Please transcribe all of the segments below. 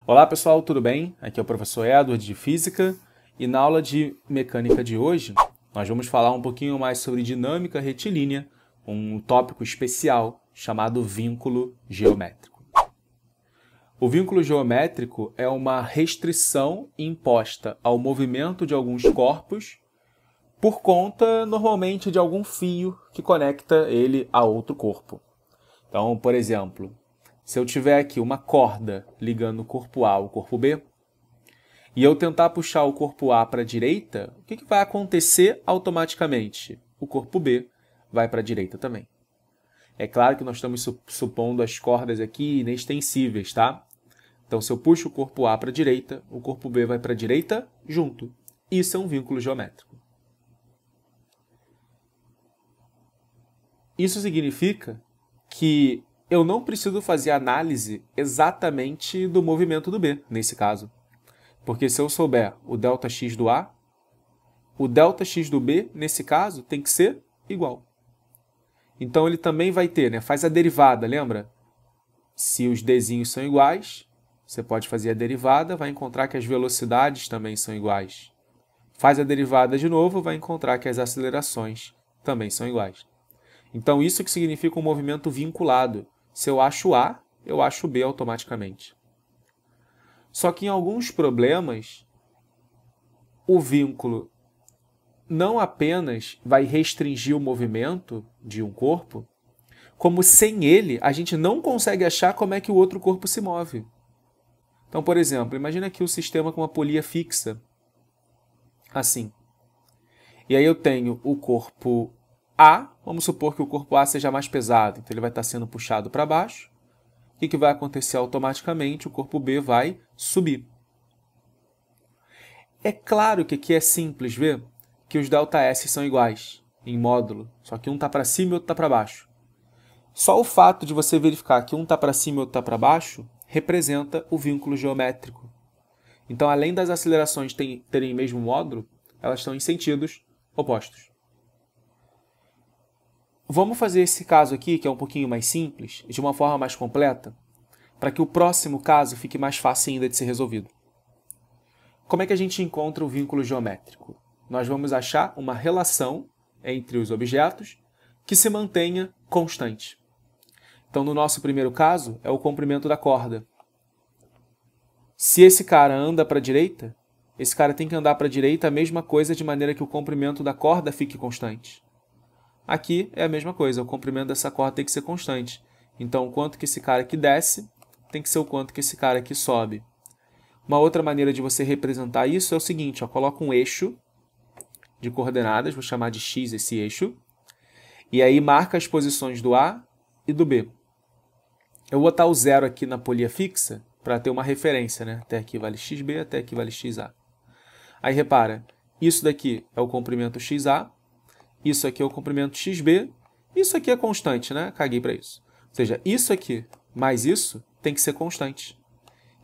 Olá pessoal, tudo bem? Aqui é o professor Edward de Física e na aula de Mecânica de hoje nós vamos falar um pouquinho mais sobre dinâmica retilínea, um tópico especial chamado vínculo geométrico. O vínculo geométrico é uma restrição imposta ao movimento de alguns corpos por conta, normalmente, de algum fio que conecta ele a outro corpo. Então, por exemplo, se eu tiver aqui uma corda ligando o corpo A ao corpo B, e eu tentar puxar o corpo A para a direita, o que vai acontecer automaticamente? O corpo B vai para a direita também. É claro que nós estamos supondo as cordas aqui inextensíveis, tá? Então, se eu puxo o corpo A para a direita, o corpo B vai para a direita junto. Isso é um vínculo geométrico. Isso significa que eu não preciso fazer análise exatamente do movimento do B, nesse caso. Porque se eu souber o ΔX do A, o ΔX do B, nesse caso, tem que ser igual. Então, ele também vai ter, faz a derivada, lembra? Se os Dzinhos são iguais, você pode fazer a derivada, vai encontrar que as velocidades também são iguais. Faz a derivada de novo, vai encontrar que as acelerações também são iguais. Então, isso que significa um movimento vinculado. Se eu acho A, eu acho B automaticamente. Só que em alguns problemas, o vínculo não apenas vai restringir o movimento de um corpo, como sem ele a gente não consegue achar como é que o outro corpo se move. Então, por exemplo, imagina aqui o sistema com uma polia fixa, assim. E aí eu tenho o corpo A, vamos supor que o corpo A seja mais pesado, então ele vai estar sendo puxado para baixo. O que vai acontecer automaticamente? O corpo B vai subir. É claro que aqui é simples ver que os ΔS são iguais em módulo, só que um está para cima e outro está para baixo. Só o fato de você verificar que um está para cima e outro está para baixo representa o vínculo geométrico. Então, além das acelerações terem o mesmo módulo, elas estão em sentidos opostos. Vamos fazer esse caso aqui, que é um pouquinho mais simples, de uma forma mais completa, para que o próximo caso fique mais fácil ainda de ser resolvido. Como é que a gente encontra o vínculo geométrico? Nós vamos achar uma relação entre os objetos que se mantenha constante. Então, no nosso primeiro caso, é o comprimento da corda. Se esse cara anda para a direita, esse cara tem que andar para a direita a mesma coisa de maneira que o comprimento da corda fique constante. Aqui é a mesma coisa, o comprimento dessa corda tem que ser constante. Então, o quanto que esse cara aqui desce, tem que ser o quanto que esse cara aqui sobe. Uma outra maneira de você representar isso é o seguinte, coloca um eixo de coordenadas, vou chamar de x esse eixo, e aí marca as posições do A e do B. Eu vou botar o zero aqui na polia fixa para ter uma referência, Até aqui vale xb, até aqui vale xa. Aí repara, isso daqui é o comprimento xa, isso aqui é o comprimento xb, isso aqui é constante, Caguei para isso. Ou seja, isso aqui mais isso tem que ser constante.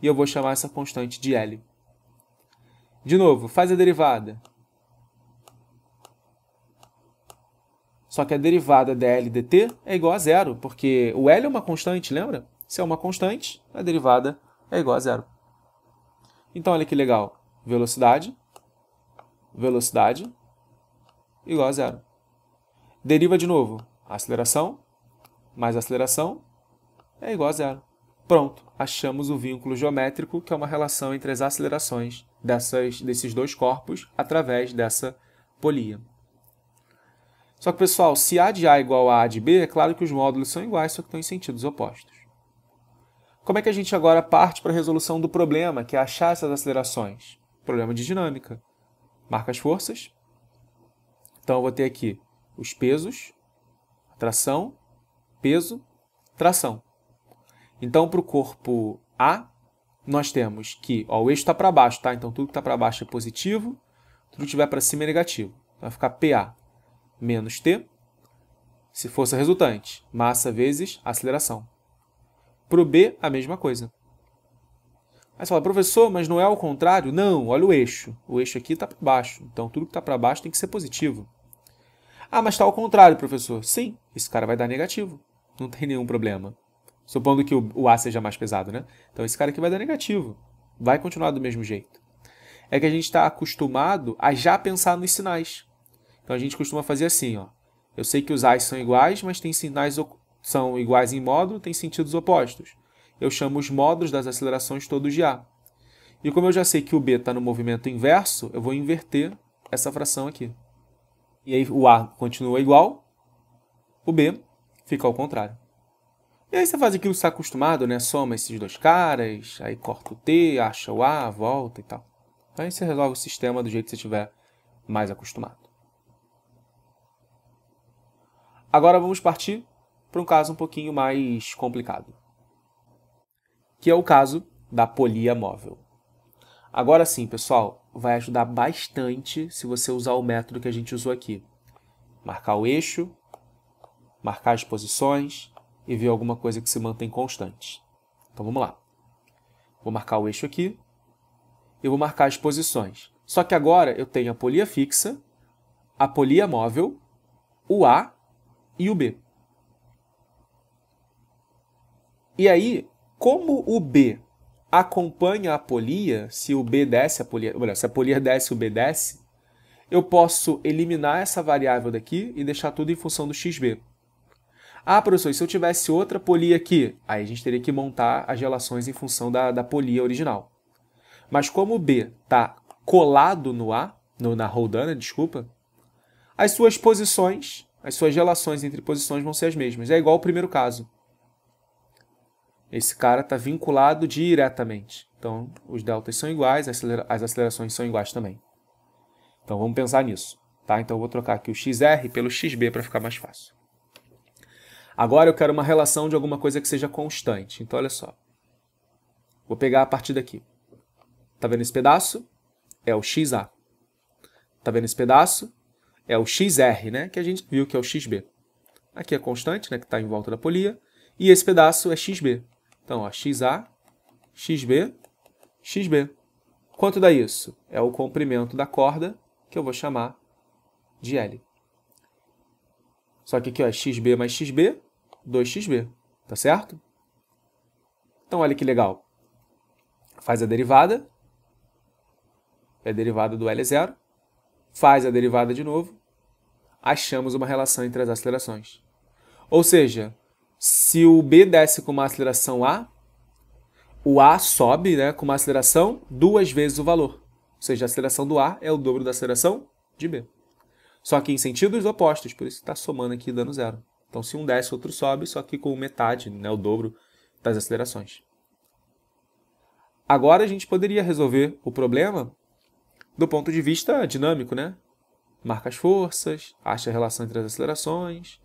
E eu vou chamar essa constante de L. De novo, faz a derivada. Só que a derivada dL dt é igual a zero, porque o L é uma constante, lembra? Se é uma constante, a derivada é igual a zero. Então, olha que legal. Velocidade igual a zero. Deriva de novo. Aceleração mais aceleração é igual a zero. Pronto, achamos o vínculo geométrico, que é uma relação entre as acelerações desses dois corpos através dessa polia. Só que, pessoal, se A de A é igual a A de B, é claro que os módulos são iguais, só que estão em sentidos opostos. Como é que a gente agora parte para a resolução do problema, que é achar essas acelerações? Problema de dinâmica. Marca as forças. Então, eu vou ter aqui os pesos, tração, peso, tração. Então, para o corpo A, nós temos que o eixo está para baixo, tá? Então, tudo que está para baixo é positivo, tudo que estiver para cima é negativo. Vai ficar PA menos T, se força resultante, massa vezes aceleração. Para o B, a mesma coisa. Aí você fala, professor, mas não é ao contrário? Não, olha o eixo. O eixo aqui está para baixo, então tudo que está para baixo tem que ser positivo. Ah, mas está ao contrário, professor. Sim, esse cara vai dar negativo. Não tem nenhum problema. Supondo que o A seja mais pesado, Então esse cara aqui vai dar negativo. vai continuar do mesmo jeito. É que a gente está acostumado a já pensar nos sinais. Então a gente costuma fazer assim, ó. Eu sei que os A's são iguais, mas tem sinais são iguais em módulo, tem sentidos opostos. Eu chamo os módulos das acelerações todos de A. E como eu já sei que o B está no movimento inverso, eu vou inverter essa fração aqui. E aí o A continua igual, o B fica ao contrário. E aí você faz aquilo que você está acostumado, né? Soma esses dois caras, aí corta o T, acha o A, volta e tal. Aí você resolve o sistema do jeito que você estiver mais acostumado. Agora vamos partir para um caso um pouquinho mais complicado, que é o caso da polia móvel. Agora sim, pessoal, vai ajudar bastante se você usar o método que a gente usou aqui. Marcar o eixo, marcar as posições e ver alguma coisa que se mantém constante. Então vamos lá. Vou marcar o eixo aqui e vou marcar as posições. Só que agora eu tenho a polia fixa, a polia móvel, o A e o B. E aí, como o B acompanha a polia, se o B desce, se a polia desce, o B desce, eu posso eliminar essa variável daqui e deixar tudo em função do xb. Ah, professor, e se eu tivesse outra polia aqui? Aí a gente teria que montar as relações em função da polia original. Mas como o B está colado no A, na roldana, desculpa, as suas posições, as suas relações entre posições vão ser as mesmas. É igual ao primeiro caso. Esse cara está vinculado diretamente. Então, os deltas são iguais, as acelerações são iguais também. Então, vamos pensar nisso. Tá? Então, eu vou trocar aqui o XR pelo XB para ficar mais fácil. Agora, eu quero uma relação de alguma coisa que seja constante. Então, olha só. Vou pegar a partir daqui. Está vendo esse pedaço? É o XA. Está vendo esse pedaço? É o XR, né? Que a gente viu que é o XB. Aqui é constante, né? Que está em volta da polia. E esse pedaço é XB. Então, ó, XA, XB, XB. Quanto dá isso? É o comprimento da corda, que eu vou chamar de L. Só que aqui, ó, XB mais XB, 2XB. Tá certo? Então, olha que legal. Faz a derivada. É a derivada do L é zero. Faz a derivada de novo. Achamos uma relação entre as acelerações. Ou seja, se o B desce com uma aceleração A, o A sobe, né, com uma aceleração 2 vezes o valor. Ou seja, a aceleração do A é o dobro da aceleração de B. Só que em sentidos opostos, por isso está somando aqui dando zero. Então, se um desce, o outro sobe, só que com metade, né, o dobro das acelerações. Agora a gente poderia resolver o problema do ponto de vista dinâmico, né? Marca as forças, acha a relação entre as acelerações.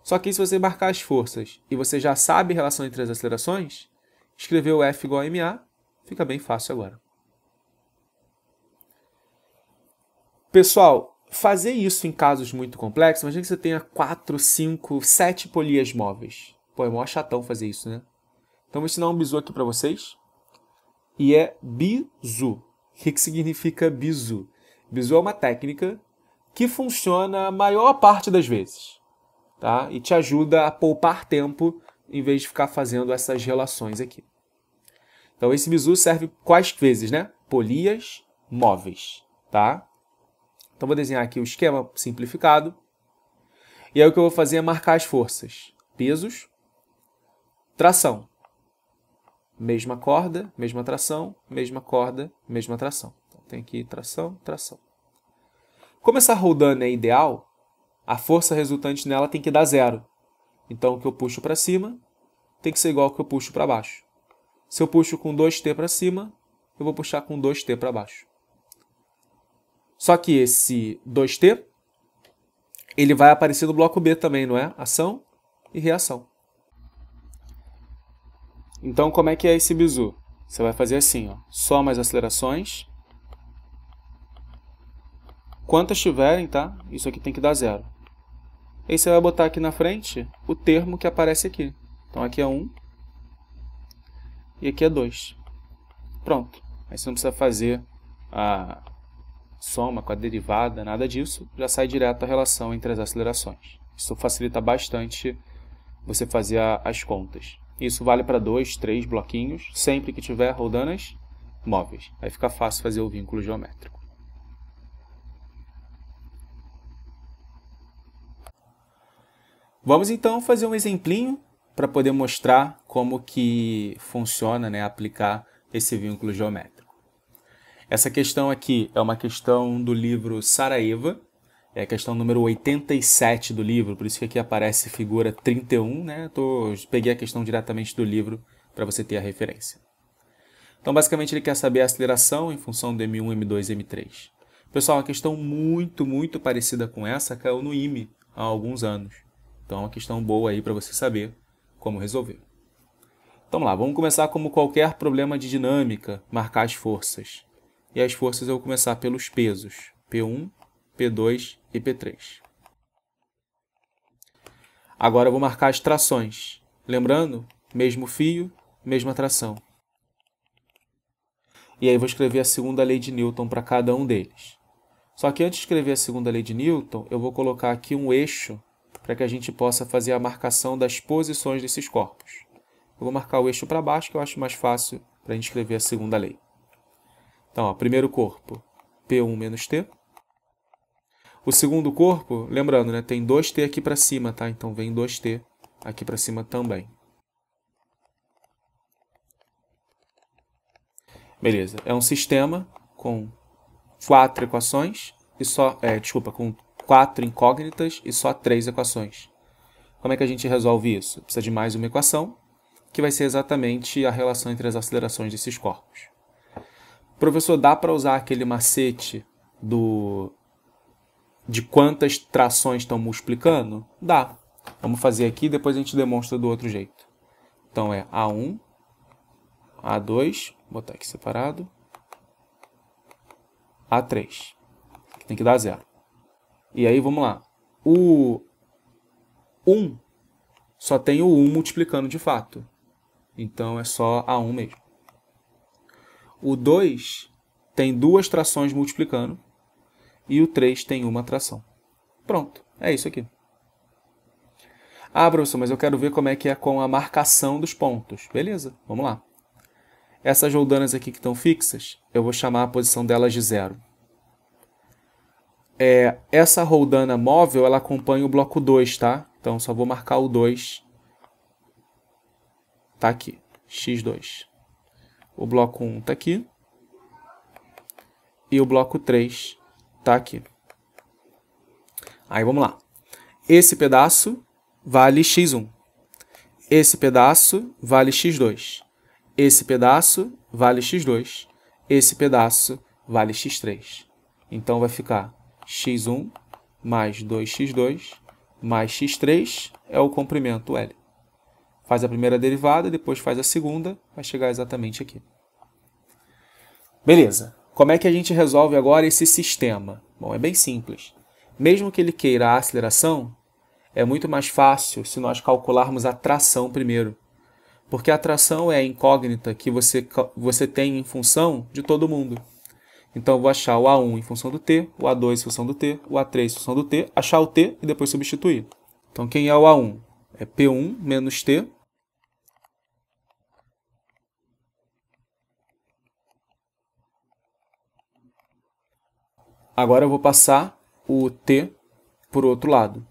Só que se você marcar as forças e você já sabe a relação entre as acelerações, escrever o F igual a MA fica bem fácil agora. Pessoal, fazer isso em casos muito complexos, imagina que você tenha 4, 5, 7 polias móveis. Pô, é mó chatão fazer isso, né? Então, vou ensinar um bizu aqui para vocês. E é bizu. O que significa bizu? Bizu é uma técnica que funciona a maior parte das vezes. Tá? E te ajuda a poupar tempo em vez de ficar fazendo essas relações aqui. Então, esse bizu serve quais vezes, né? Polias móveis. Tá? Então, vou desenhar aqui o esquema simplificado. E aí, o que eu vou fazer é marcar as forças. Pesos, tração. Mesma corda, mesma tração, mesma corda, mesma tração. Então, tem aqui tração, tração. Como essa roldana é ideal, a força resultante nela tem que dar zero. Então, o que eu puxo para cima tem que ser igual ao que eu puxo para baixo. Se eu puxo com 2T para cima, eu vou puxar com 2T para baixo. Só que esse 2T, ele vai aparecer no bloco B também, não é? Ação e reação. Então, como é que é esse bizu? Você vai fazer assim, ó, soma as acelerações. Quantas tiverem, tá? Isso aqui tem que dar zero. Aí você vai botar aqui na frente o termo que aparece aqui. Então, aqui é 1 e aqui é 2. Pronto. Aí você não precisa fazer a soma com a derivada, nada disso. Já sai direto a relação entre as acelerações. Isso facilita bastante você fazer as contas. Isso vale para 2, 3 bloquinhos. Sempre que tiver roldanas, móveis. Aí fica fácil fazer o vínculo geométrico. Vamos então fazer um exemplinho para poder mostrar como que funciona, né, aplicar esse vínculo geométrico. Essa questão aqui é uma questão do livro Saraiva, é a questão número 87 do livro, por isso que aqui aparece figura 31, né? Peguei a questão diretamente do livro para você ter a referência. Então, basicamente, ele quer saber a aceleração em função do M1, M2 e M3. Pessoal, uma questão muito parecida com essa caiu no IME há alguns anos. Então, é uma questão boa aí para você saber como resolver. Então, vamos lá, vamos começar como qualquer problema de dinâmica, marcar as forças. E as forças eu vou começar pelos pesos, P1, P2 e P3. Agora eu vou marcar as trações. Lembrando, mesmo fio, mesma tração. E aí vou escrever a segunda lei de Newton para cada um deles. Só que antes de escrever a segunda lei de Newton, eu vou colocar aqui um eixo para que a gente possa fazer a marcação das posições desses corpos. Eu vou marcar o eixo para baixo, que eu acho mais fácil para a gente escrever a segunda lei. Então, ó, primeiro corpo, P1 menos T. O segundo corpo, lembrando, né, tem 2T aqui para cima, tá? Então vem 2T aqui para cima também. Beleza, é um sistema com 4 equações e só, com 4 incógnitas e só 3 equações. Como é que a gente resolve isso? Precisa de mais uma equação, que vai ser exatamente a relação entre as acelerações desses corpos. Professor, dá para usar aquele macete de quantas trações estão multiplicando? Dá. Vamos fazer aqui e depois a gente demonstra do outro jeito. Então é A1, A2, vou botar aqui separado, A3. Tem que dar 0. E aí vamos lá. O 1 só tem o 1 multiplicando de fato. Então é só A1 mesmo. O 2 tem 2 trações multiplicando. E o 3 tem uma tração. Pronto, é isso aqui. Ah, professor, mas eu quero ver como é que é com a marcação dos pontos. Beleza, vamos lá. Essas roldanas aqui que estão fixas, eu vou chamar a posição delas de 0. Essa roldana móvel, ela acompanha o bloco 2, tá? Então, só vou marcar o 2. Tá aqui, x2. O bloco 1 tá aqui. E o bloco 3 tá aqui. Aí, vamos lá. Esse pedaço vale x1. Esse pedaço vale x2. Esse pedaço vale x2. Esse pedaço vale x3. Então, vai ficar x1 mais 2x2 mais x3 é o comprimento L. Faz a primeira derivada, depois faz a segunda, vai chegar exatamente aqui. Beleza. Como é que a gente resolve agora esse sistema? Bom, é bem simples. Mesmo que ele queira a aceleração, é muito mais fácil se nós calcularmos a tração primeiro. Porque a tração é a incógnita que você tem em função de todo mundo. Então, eu vou achar o A1 em função do T, o A2 em função do T, o A3 em função do T, achar o T e depois substituir. Então, quem é o A1? É P1 menos T. Agora eu vou passar o T por outro lado.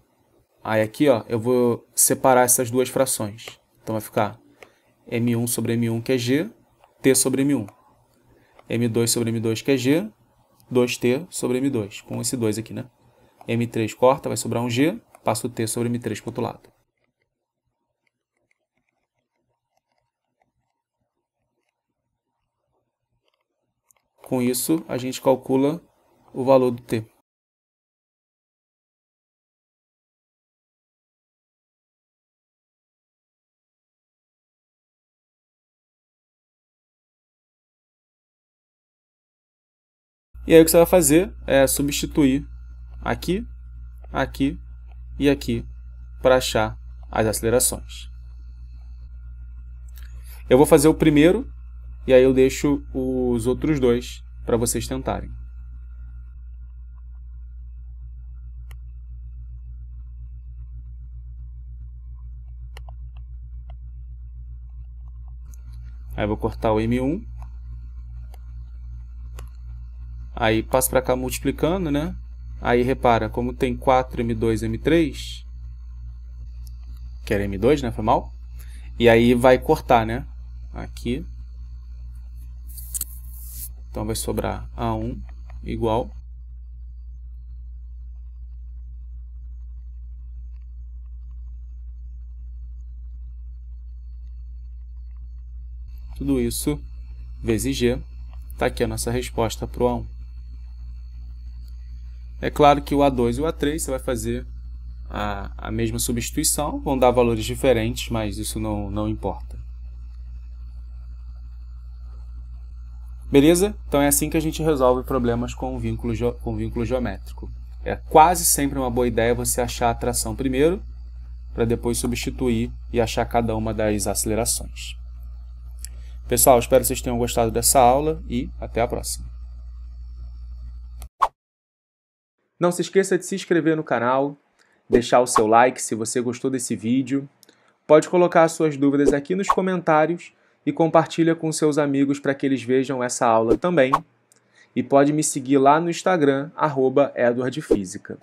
Aí aqui, ó, eu vou separar essas duas frações. Então, vai ficar M1 sobre M1, que é G, T sobre M1. M2 sobre M2, que é G, 2T sobre M2, com esse 2 aqui, né? M3 corta, vai sobrar um G, passo o T sobre M3 para o outro lado. Com isso, a gente calcula o valor do T. E aí o que você vai fazer é substituir aqui, aqui e aqui para achar as acelerações. Eu vou fazer o primeiro e aí eu deixo os outros dois para vocês tentarem. Aí eu vou cortar o M1. Aí passo para cá multiplicando, né? Aí repara, como tem 4m2, m3, que era m2, né? Foi mal. E aí vai cortar, né? Aqui. Então vai sobrar A1 igual. Tudo isso vezes G. Está aqui a nossa resposta para o A1. É claro que o A2 e o A3 você vai fazer a mesma substituição, vão dar valores diferentes, mas isso não importa. Beleza? Então é assim que a gente resolve problemas com vínculo geométrico. É quase sempre uma boa ideia você achar a tração primeiro, para depois substituir e achar cada uma das acelerações. Pessoal, espero que vocês tenham gostado dessa aula e até a próxima. Não se esqueça de se inscrever no canal, deixar o seu like se você gostou desse vídeo. Pode colocar as suas dúvidas aqui nos comentários e compartilha com seus amigos para que eles vejam essa aula também. E pode me seguir lá no Instagram, @edwardfísica.